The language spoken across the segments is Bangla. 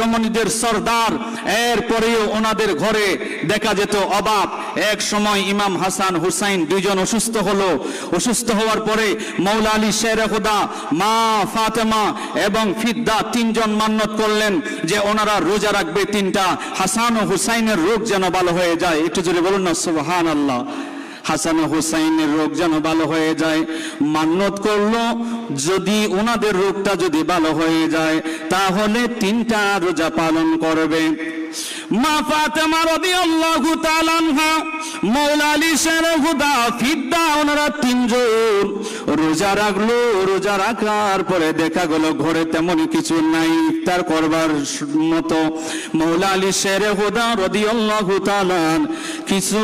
রমণীদের সর্দার। এরপরেও ওনাদের ঘরে দেখা যেত অভাব। এক সময় ইমাম হাসান হুসাইন দুইজন অসুস্থ হলো। অসুস্থ হওয়ার পরে মৌলা আলী শেরে খুদা, মা ফাতেমা এবং ফিদ্দা তিনজন মান্নত করলেন যে ওনারা রোজা রাখবে তিনটা, হাসান ও হুসাইনের রোগ যেন ভালো হয়ে যায়। একটু জোরে বলুন না সুবহানাল্লাহ। হাসান ও হুসাইনের রোগ যেন ভালো হয়ে যায় মান্নত করলো, যদি ওনাদের রোগটা যদি ভালো হয়ে যায় তাহলে তিনটা রোজা পালন করবে। মা ফাতেমা রাদিয়াল্লাহু তাআলা আনহা, মৌলা আলী শেরে খুদা, ফিদ্দা, ওনারা তিনজন রোজা রাখলো। রোজা রাখার পরে দেখা গেল ঘরে তেমন কিছু নাই ইফতার করবার মতো। মৌলা আলী শেরে খুদা রাদিয়াল্লাহু তাআলা কিছু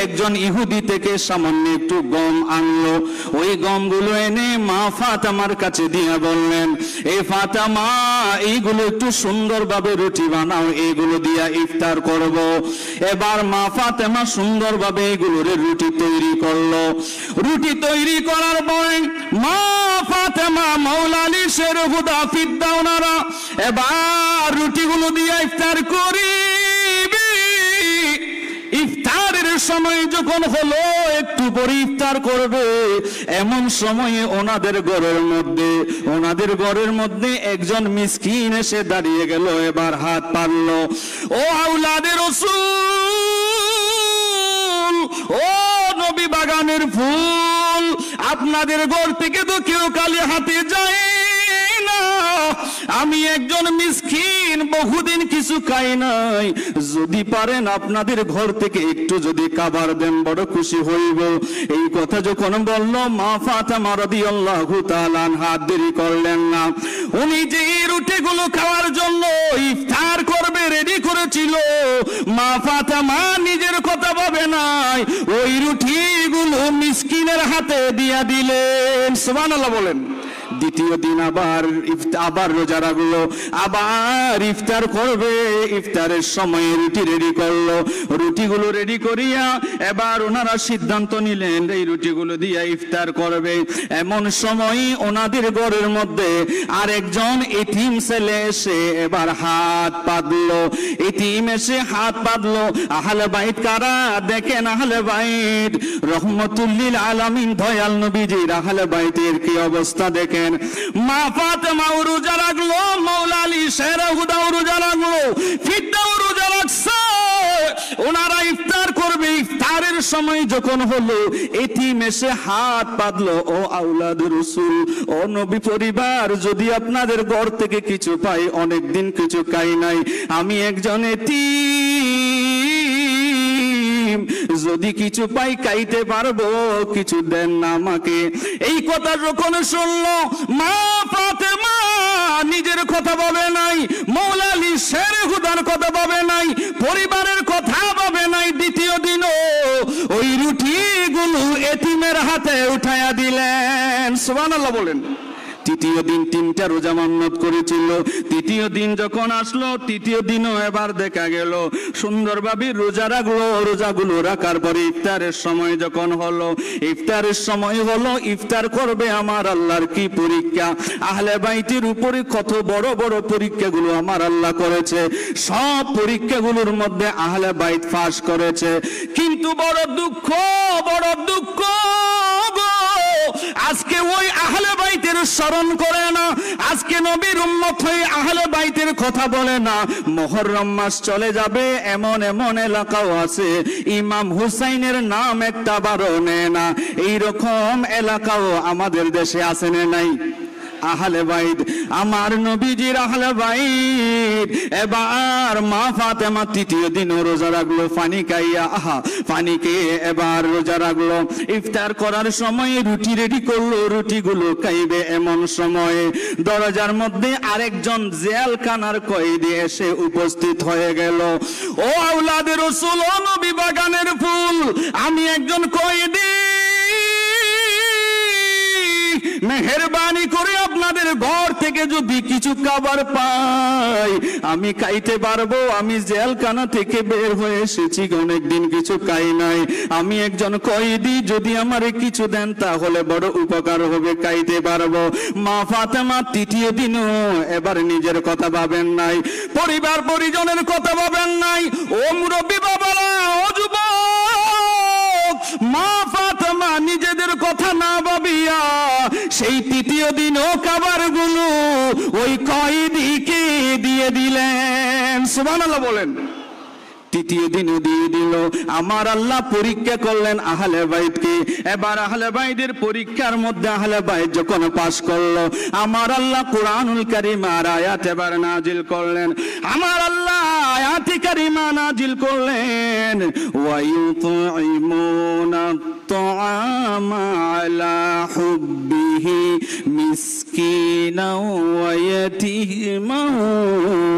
একজন ইহুদি থেকে সামান্য একটু গম আনলো। ওই গমগুলো এনে মা ফাতেমার কাছে দিয়ে বললেন, এই ফাতেমা, এইগুলো একটু সুন্দরভাবে রুটি বানাও, এইগুলো দিয়া ইফতার করব। এবার মা ফাতেমা সুন্দরভাবে এগুলোর রুটি তৈরি করলো। রুটি তৈরি করার পরে মা ফাতেমা, মৌলা আলী শেরে খুদা, ফিদ্দা ওনারা এবার রুটিগুলো দিয়ে ইফতার করিবে। ইফতারের সময় যখন হলো, একটু পরে ইফতার করবে, এমন সময়ে ওনাদের ঘরের মধ্যে একজন মিসকিন এসে দাঁড়িয়ে গেল। এবার হাত পারলো, ও আওলাদের রাসূল, ও নবী বাগানের ফুল, আপনাদের ঘর থেকে তো কেউ খালি হাতে যায় না। আমি একজন মিসকিন, বহুদিন কিছু খাই নাই, যদি পারেন আপনাদের ঘর থেকে একটু যদি খাবার দেন বড় খুশি হইব। এই কথা যখন বলল, মা ফাতেমা রাদিয়াল্লাহু তাআলা আনহা দেরি করলেন না। উনি যে এই রুটিগুলো খাওয়ার জন্য ইফতার করবে রেডি করেছিল, মা ফাতেমা নিজের কথা ভাবে নাই, ওই রুটিগুলো মিসকিনের হাতে দিয়া দিলেন। সুবহানাল্লাহ বলেন। দ্বিতীয় দিন আবার রোজা রাখলো, আবার ইফতার করবে। ইফতারের সময় রুটি রেডি করলো। রুটিগুলো রেডি করিয়া এবার ওনারা সিদ্ধান্ত নিলেন এই রুটিগুলো দিয়ে ইফতার করবে। এমন সময় ওনাদের ঘরের মধ্যে আরেকজন এতিম ছেলে এসে এবার হাত পাতলো। এতিম এসে হাত পাতলো। আহলে বাইত কারা? দেখেন আহলে বাইত, রহমতুল লিল আলামিন দয়াল নবীজির আহলে বাইতের কি অবস্থা দেখেন। মা ফাতেমা রোজা রাখলো, মৌলা আলী শেরে খুদা রোজা রাখলো, ফিদ্দা রোজা রাখছে। ওনারা ইফতার করবে। ইফতারের সময় যখন হলো, এতিম এসে হাত পাতলো, ও আওলাদুর রাসূল, ও নবী পরিবার, যদি আপনাদের ঘর থেকে কিছু পাই, অনেকদিন কিছু খাই নাই, আমি একজন এতিম, যদি কিছু পাই খাইতে পারবো, কিছু দেন না আমাকে। এই কথা যখন শুনলো, মা ফাতেমা নিজের কথা ভাবে নাই, মৌলা আলী শেরে খুদার কথা ভাবে নাই, পরিবারের কথা ভাবে নাই। দ্বিতীয় দিনও ওই রুটিগুলো এতিমের হাতে উঠাইয়া দিলেন। সুবহানাল্লাহ বলেন। তৃতীয় দিন তিনটা রোজা মান্নত করেছিল। তৃতীয় দিন যখন আসলো, তৃতীয় দিনও এবার দেখা গেল সুন্দরভাবে রোজা রাখলো। রোজাগুলো রাখার পরে ইফতারের সময় যখন হলো, ইফতার করবে। আমার আল্লাহর কি পরীক্ষা! আহলে বাইতের উপরে কত বড় বড় পরীক্ষাগুলো আমার আল্লাহ করেছে। সব পরীক্ষাগুলোর মধ্যে আহলে বাইত পাস করেছে। কিন্তু বড় দুঃখ আজকে ওই আহলে বাইতের স্মরণ করে না, আজকে নবীর উম্মত হয়ে আহলে বাইতের কথা বলে না। মুহররম মাস চলে যাবে, এমন এলাকাও আছে ইমাম হুসাইনের নাম একটা বারো নেয় না। এইরকম এলাকাও আমাদের দেশে আছে না নাই? আহলে বাইত, আমার নবীজির আহলে বাইত। এবার মা ফাতেমা তৃতীয় দিন রোজা রাখলো, পানি খাইয়া, পানি খেয়ে এবার রোজা রাখলো। ইফতার করার সময় রুটি রেডি করলো, রুটিগুলো খাইবে। এমন সময়ে দরজার মধ্যে আরেকজন জেলখানার কয়েদি এসে উপস্থিত হয়ে গেল। ও আওলাদের রাসূল, ও নবী বাগানের ফুল, আমি একজন কয়েদি, মেহেরবানি করে আপনাদের ঘর থেকে যদি কিছু খাবার পাই আমি খাইতে পারবো। আমি জেলখানা থেকে বের হয়ে এসেছি, অনেকদিন কিছু খাই নাই। আমি একজন কয়েদি, যদি আমারে কিছু দেন তাহলে বড় উপকার হবে, খাইতে পারবো। মা ফাতেমা তৃতীয় দিনও এবার নিজের কথা ভাবেন নাই, পরিবার পরিজনের কথা ভাবেন নাই। ও মুরব্বী বাবারা, ও যুবক, মা ফাতেমা নিজেদের কথা না ভাবিয়া সেই তৃতীয় দিনও খাবারগুলো ওই কয়েদিকে দিয়ে দিলেন। সুবহানাল্লাহ বলেন। তৃতীয় দিনও দিয়ে দিল। আমার আল্লাহ পরীক্ষা করলেন আহলে বাইতকে। এবার আহলে বাইতের পরীক্ষার মধ্যে আহলে বাইত যখন পাস করলো, আমার আল্লাহ কুরআনুল কারীমের আয়াত এবার নাজিল করলেন। আমার আল্লাহ আয়াতে কারিমা নাজিল করলেন, ওয়া ইউতঈমুনা আত-তাআমা আলা হুব্বিহি মিসকিনাও ওয়া ইয়াতীমান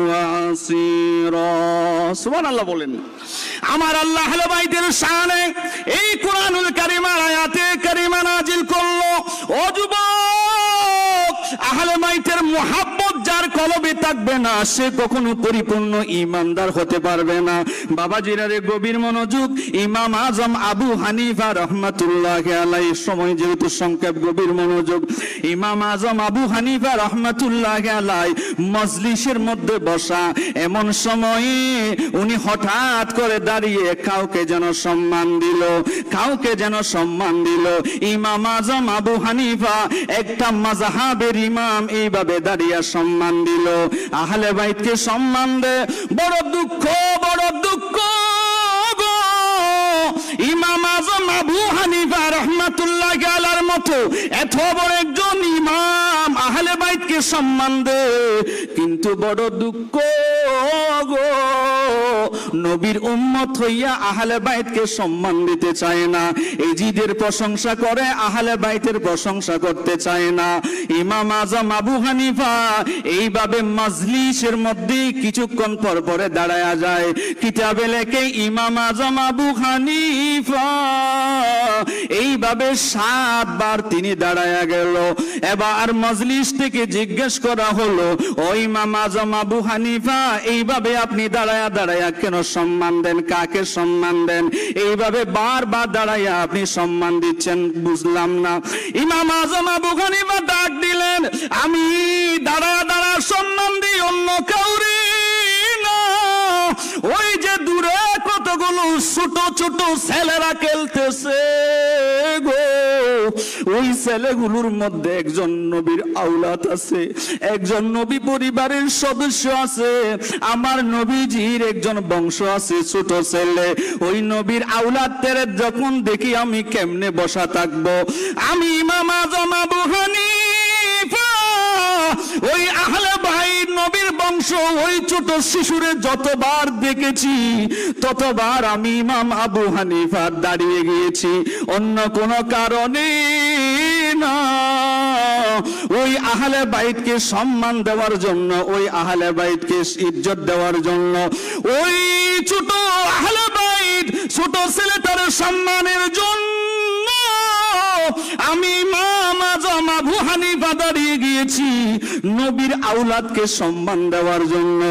ওয়া আসীরা। সুবহানাল্লাহ বলেন। আমার আল্লাহ আহলে বাইতের শানে এই কুরআনুল কারীমের আয়াতে কারিমা নাজিল করলো। ও যুবক, আহলে বাইতের মুহাব্বত যার কলবে থাকবে না সে কখনো পরিপূর্ণ ঈমানদার হতে পারবে না। বাবাজিরা রে, গভীর মনোযোগ। ইমাম আজম আবু হানিফা রাহমাতুল্লাহি আলাইহি, সময় যেহেতু সংক্ষেপ, গভীর মনোযোগ। ইমাম আজম আবু হানিফা রাহমাতুল্লাহি আলাইহি মজলিসের মধ্যে বসা, এমন সময়ে উনি হঠাৎ করে দাঁড়িয়ে কাউকে যেন সম্মান দিল, কাউকে যেন সম্মান দিল। ইমাম আজম আবু হানিফা একটা মাযহাবের ইমাম, এইভাবে দাঁড়িয়ে সম্মান দিল, আহলে বাইতকে সম্মান দে। বড় দুঃখ, বড় দুঃখ গো। ইমাম আজম আবু হানিফা রাহমাতুল্লাহি আলাইহির মতো এত বড় একজন ইমাম আহলে বাইতকে সম্মান দে, কিন্তু বড় দুঃখ গো, নবীর উম্মত হইয়া আহলে বাইতকে সম্মান দিতে চায় না। এজিদের প্রশংসা করে, আহলে বাইতের প্রশংসা করতে চায় না। ইমাম আজম আবু হানিফা এইভাবে মজলিসের মধ্যে কিছুক্ষণ পর পরে দাঁড়ায়া যায়। কিতাবে লেখে ইমাম আজম আবু হানিফা এইভাবে 7 বার তিনি দাঁড়ায়া গেল। এবার মজলিস থেকে জিজ্ঞেস করা হলো, ও ইমাম আজম আবু হানিফা, এইভাবে আপনি দাঁড়ায়া দাঁড়ায়া কেন সম্মান দেন? কাকে সম্মান দেন? এইভাবে বারবার দাঁড়াইয়া আপনি সম্মান দিচ্ছেন, বুঝলাম না। ইমাম আজম আবু হানিফা ডাক দিলেন, আমি দাঁড়া দাঁড়া সম্মান দিই অন্য কাউরে না, ওই যে দূরে কতগুলো ছোট ছোট ছেলেরা খেলতেছে গো, ওই ছেলেগুলোর মধ্যে একজন নবীর আওলাদ আছে, একজন নবী পরিবারের সদস্য আছে, আমার নবীজির একজন বংশ আছে, ছোট ছেলে। ওই নবীর আওলাদের যখন দেখি আমি কেমনে বসা থাকবো? আমি ইমাম আজম আবু হানিফা ওই আহলে বাইত নবীর বংশ ওই ছোট শিশুরে যতবার দেখেছি ততবার আমি ইমাম আবু হানিফা দাঁড়িয়ে গিয়েছি, অন্য কোনো কারণে না। ওই আহলে বাইতকে সম্মান দেওয়ার জন্য, ওই আহলে বাইতকে ইজ্জত দেওয়ার জন্য, ওই ছোট আহলে বাইত ছোট ছেলেটার সম্মানের জন্য আমি ইমাম আজম আবু হানিফা দাঁড়িয়ে গিয়েছি নবীর আওলাদকে সম্মান দেওয়ার জন্য।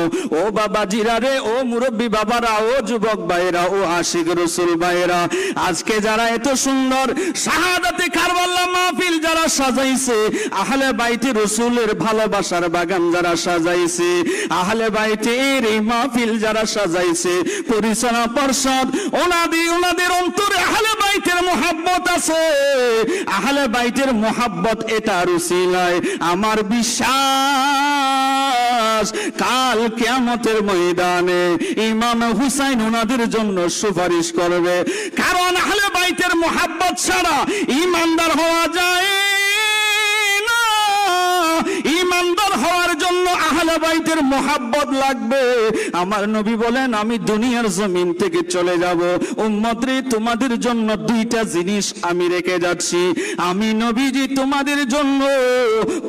ও বাবাজিরা রে, ও মুরব্বী বাবারা, ও যুবক ভাইরা, ও আশিক রাসূল ভাইরা, আজকে যারা এত সুন্দর শাহাদাতে কারবালা মাহফিল যারা সাজাইছে, আহলে বাইতে রাসূলের ভালোবাসার বাগান যারা সাজাইছে, আহলে বাইতের এই মাহফিল যারা সাজাইছে, পরিচালনা পর্ষদ, ওনাদের অন্তরে আহলে বাইতের মুহাব্বত আছে। আহলে বাইতের মুহাব্বত এটার উসিলায় আমার বিশ্বাস কাল কিয়ামতের ময়দানে ইমাম হুসাইন ওনাদের জন্য সুপারিশ করবে। কারণ আহলে বাইতের মুহাব্বত ছাড়া ঈমানদার হওয়া যায় না। ঈমানদার হওয়ার জন্য আহলে বাইতের মুহাব্বত লাগবে। আমার নবী বলেন, আমি দুনিয়ার জমিন থেকে চলে যাব, উম্মতরে তোমাদের জন্য 2টা জিনিস আমি রেখে যাচ্ছি। আমি নবীজি তোমাদের জন্য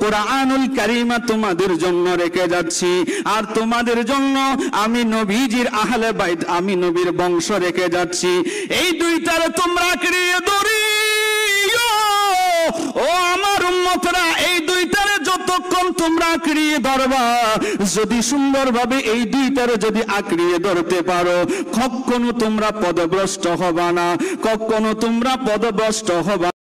কোরআনুল কারীমা তোমাদের জন্য রেখে যাচ্ছি, আর তোমাদের জন্য আমি নবীজির আহলে বাইত, আমি নবীর বংশ রেখে যাচ্ছি। এই 2টারে তোমরা আঁকড়িয়ে ধরিও। ও আমার উম্মত উম্মতরা এই দুইটারে যতক্ষণ তোমরা আঁকড়িয়ে ধরবা, যদি সুন্দরভাবে এই দুইটারে যদি আঁকড়িয়ে ধরতে পারো, কখনো তোমরা পদভ্রষ্ট হবা না, কখনো তোমরা পদভ্রষ্ট হবা।